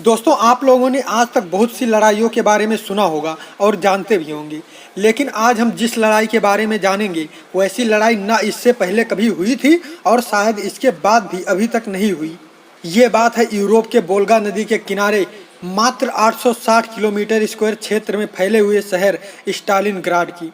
दोस्तों, आप लोगों ने आज तक बहुत सी लड़ाइयों के बारे में सुना होगा और जानते भी होंगे, लेकिन आज हम जिस लड़ाई के बारे में जानेंगे वो ऐसी लड़ाई ना इससे पहले कभी हुई थी और शायद इसके बाद भी अभी तक नहीं हुई। ये बात है यूरोप के वोल्गा नदी के किनारे मात्र 860 किलोमीटर स्क्वायर क्षेत्र में फैले हुए शहर स्टालिनग्राड की,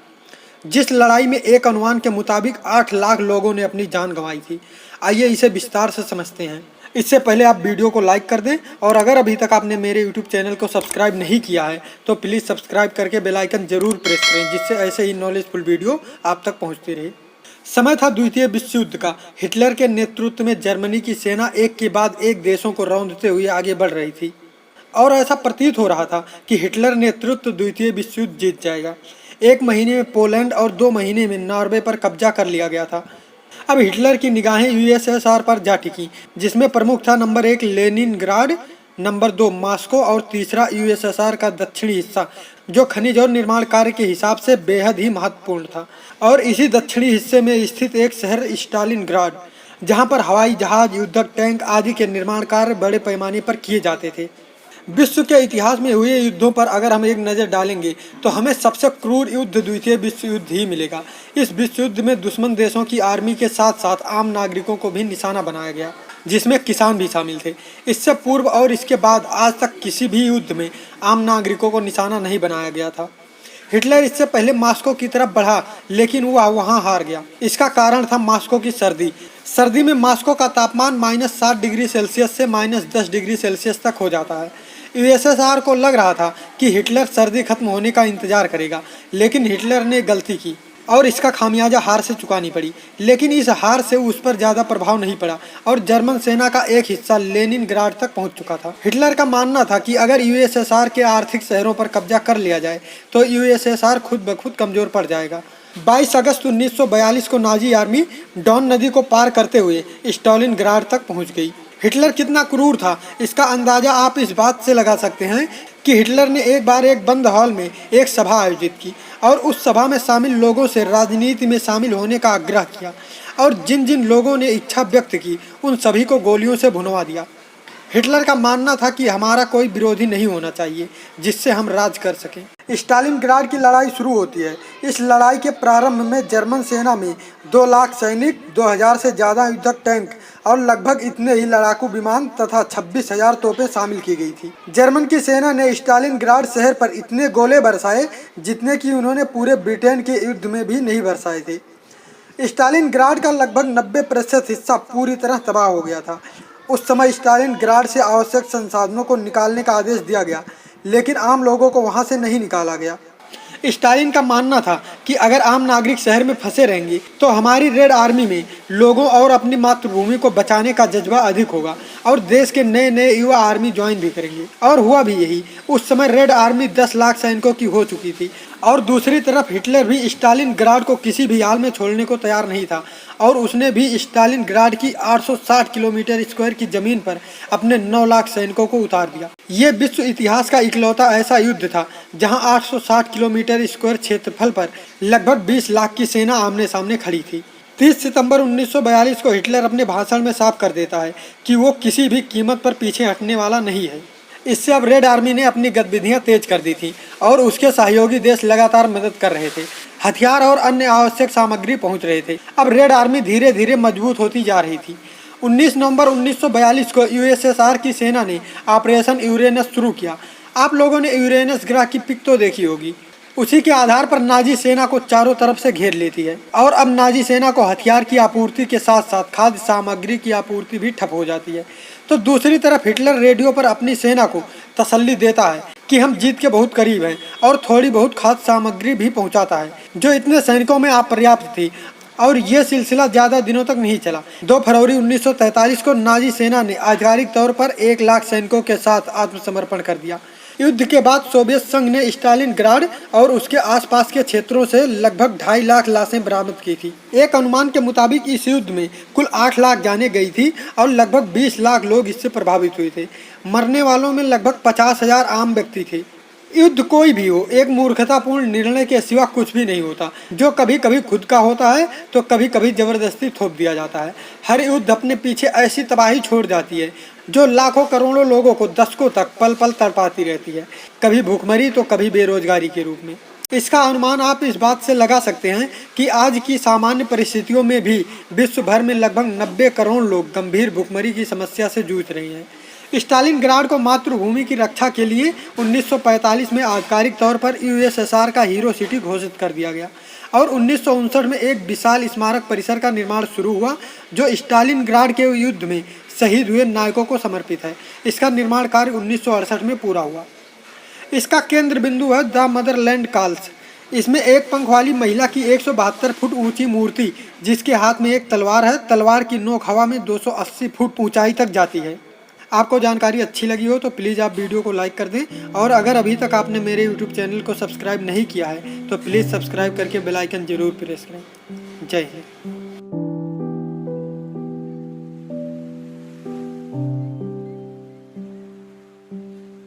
जिस लड़ाई में एक अनुमान के मुताबिक 8 लाख लोगों ने अपनी जान गंवाई थी। आइए इसे विस्तार से समझते हैं। इससे पहले आप वीडियो को लाइक कर दें और अगर अभी तक आपने मेरे यूट्यूब चैनल को सब्सक्राइब नहीं किया है तो प्लीज़ सब्सक्राइब करके बेल आइकन जरूर प्रेस करें, जिससे ऐसे ही नॉलेजफुल वीडियो आप तक पहुंचती रहे। समय था द्वितीय विश्व युद्ध का। हिटलर के नेतृत्व में जर्मनी की सेना एक के बाद एक देशों को रौंदते हुए आगे बढ़ रही थी और ऐसा प्रतीत हो रहा था कि हिटलर नेतृत्व द्वितीय विश्व युद्ध जीत जाएगा। 1 महीने में पोलैंड और 2 महीने में नॉर्वे पर कब्जा कर लिया गया था। अब हिटलर की निगाहें यूएसएसआर पर जा टिकी, जिसमें प्रमुख था नंबर 1 लेनिनग्राड, नंबर 2 मॉस्को और तीसरा यूएसएसआर का दक्षिणी हिस्सा, जो खनिज और निर्माण कार्य के हिसाब से बेहद ही महत्वपूर्ण था। और इसी दक्षिणी हिस्से में स्थित एक शहर स्टालिनग्राड, जहां पर हवाई जहाज, युद्धक टैंक आदि के निर्माण कार्य बड़े पैमाने पर किए जाते थे। विश्व के इतिहास में हुए युद्धों पर अगर हम एक नज़र डालेंगे तो हमें सबसे क्रूर युद्ध द्वितीय विश्व युद्ध ही मिलेगा। इस विश्व युद्ध में दुश्मन देशों की आर्मी के साथ साथ आम नागरिकों को भी निशाना बनाया गया, जिसमें किसान भी शामिल थे। इससे पूर्व और इसके बाद आज तक किसी भी युद्ध में आम नागरिकों को निशाना नहीं बनाया गया था। हिटलर इससे पहले मॉस्को की तरफ बढ़ा, लेकिन वह वहां हार गया। इसका कारण था मॉस्को की सर्दी में मॉस्को का तापमान -7 डिग्री सेल्सियस से -10 डिग्री सेल्सियस तक हो जाता है। यूएसएसआर को लग रहा था कि हिटलर सर्दी खत्म होने का इंतजार करेगा, लेकिन हिटलर ने गलती की और इसका खामियाजा हार से चुकानी पड़ी। लेकिन इस हार से उस पर ज़्यादा प्रभाव नहीं पड़ा और जर्मन सेना का एक हिस्सा लेनिनग्राड तक पहुंच चुका था। हिटलर का मानना था कि अगर यूएसएसआर के आर्थिक शहरों पर कब्जा कर लिया जाए तो यूएसएसआर खुद ब खुद कमज़ोर पड़ जाएगा। 22 अगस्त 1942 को नाजी आर्मी डॉन नदी को पार करते हुए स्टालिनग्राड तक पहुँच गई। हिटलर कितना क्रूर था, इसका अंदाज़ा आप इस बात से लगा सकते हैं कि हिटलर ने एक बार एक बंद हॉल में एक सभा आयोजित की और उस सभा में शामिल लोगों से राजनीति में शामिल होने का आग्रह किया और जिन जिन लोगों ने इच्छा व्यक्त की उन सभी को गोलियों से भुनवा दिया। हिटलर का मानना था कि हमारा कोई विरोधी नहीं होना चाहिए जिससे हम राज कर सकें। स्टालिनग्राड की लड़ाई शुरू होती है। इस लड़ाई के प्रारंभ में जर्मन सेना में 2 लाख सैनिक, 2000 से ज़्यादा युद्धक टैंक और लगभग इतने ही लड़ाकू विमान तथा 26,000 तोपें शामिल की गई थी। जर्मन की सेना ने स्टालिनग्राड शहर पर इतने गोले बरसाए जितने कि उन्होंने पूरे ब्रिटेन के युद्ध में भी नहीं बरसाए थे। स्टालिनग्राड का लगभग 90% हिस्सा पूरी तरह तबाह हो गया था। उस समय स्टालिनग्राड से आवश्यक संसाधनों को निकालने का आदेश दिया गया, लेकिन आम लोगों को वहां से नहीं निकाला गया। स्टालिन का मानना था कि अगर आम नागरिक शहर में फंसे रहेंगे तो हमारी रेड आर्मी में लोगों और अपनी मातृभूमि को बचाने का जज्बा अधिक होगा और देश के नए नए युवा आर्मी ज्वाइन भी करेंगे। और हुआ भी यही। उस समय रेड आर्मी 10 लाख सैनिकों की हो चुकी थी और दूसरी तरफ हिटलर भी स्टालिनग्राड को किसी भी हाल में छोड़ने को तैयार नहीं था और उसने भी स्टालिनग्राड की 860 किलोमीटर स्क्वायर की जमीन पर अपने 9 लाख सैनिकों को उतार दिया। ये विश्व इतिहास का इकलौता ऐसा युद्ध था जहां 860 किलोमीटर स्क्वायर क्षेत्रफल पर लगभग 20 लाख की सेना आमने सामने खड़ी थी। 30 सितंबर 1942 को हिटलर अपने भाषण में साफ कर देता है कि वो किसी भी कीमत पर पीछे हटने वाला नहीं है। इससे अब रेड आर्मी ने अपनी गतिविधियां तेज कर दी थी और उसके सहयोगी देश लगातार मदद कर रहे थे। हथियार और अन्य आवश्यक सामग्री पहुंच रहे थे। अब रेड आर्मी धीरे धीरे मजबूत होती जा रही थी। 19 नवंबर 1942 को यूएसएसआर की सेना ने ऑपरेशन यूरेनस शुरू किया। आप लोगों ने यूरेनस ग्रह की पिक तो देखी होगी। उसी के आधार पर नाजी सेना को चारों तरफ से घेर लेती है और अब नाजी सेना को हथियार की आपूर्ति के साथ साथ खाद्य सामग्री की आपूर्ति भी ठप हो जाती है। तो दूसरी तरफ हिटलर रेडियो पर अपनी सेना को तसल्ली देता है कि हम जीत के बहुत करीब हैं और थोड़ी बहुत खाद्य सामग्री भी पहुंचाता है, जो इतने सैनिकों में अपर्याप्त थी। और ये सिलसिला ज़्यादा दिनों तक नहीं चला। 2 फरवरी 1943 को नाजी सेना ने आधिकारिक तौर पर 1 लाख सैनिकों के साथ आत्मसमर्पण कर दिया। युद्ध के बाद सोवियत संघ ने स्टालिनग्राड और उसके आसपास के क्षेत्रों से लगभग 2.5 लाख लाशें बरामद की थी। एक अनुमान के मुताबिक इस युद्ध में कुल 8 लाख जानें गई थी और लगभग 20 लाख लोग इससे प्रभावित हुए थे। मरने वालों में लगभग 50,000 आम व्यक्ति थे। युद्ध कोई भी हो, एक मूर्खतापूर्ण निर्णय के सिवा कुछ भी नहीं होता, जो कभी कभी खुद का होता है तो कभी कभी जबरदस्ती थोप दिया जाता है। हर युद्ध अपने पीछे ऐसी तबाही छोड़ जाती है जो लाखों करोड़ों लोगों को दशकों तक पल पल तड़पाती रहती है, कभी भूखमरी तो कभी बेरोजगारी के रूप में। इसका अनुमान आप इस बात से लगा सकते हैं कि आज की सामान्य परिस्थितियों में भी विश्व भर में लगभग 90 करोड़ लोग गंभीर भूखमरी की समस्या से जूझ रहे हैं। स्टालिनग्राड को मातृभूमि की रक्षा के लिए 1945 में आधिकारिक तौर पर यूएसएसआर का हीरो सिटी घोषित कर दिया गया और 1959 में एक विशाल स्मारक परिसर का निर्माण शुरू हुआ जो स्टालिनग्राड के युद्ध में शहीद हुए नायकों को समर्पित है। इसका निर्माण कार्य 1968 में पूरा हुआ। इसका केंद्र बिंदु है द मदरलैंड कॉल्स। इसमें एक पंख वाली महिला की 172 फुट ऊंची मूर्ति, जिसके हाथ में एक तलवार है। तलवार की नोक हवा में 280 फुट ऊंचाई तक जाती है। आपको जानकारी अच्छी लगी हो तो प्लीज़ आप वीडियो को लाइक कर दें और अगर अभी तक आपने मेरे यूट्यूब चैनल को सब्सक्राइब नहीं किया है तो प्लीज़ सब्सक्राइब करके बेल आइकन जरूर प्रेस करें। जय हिंद।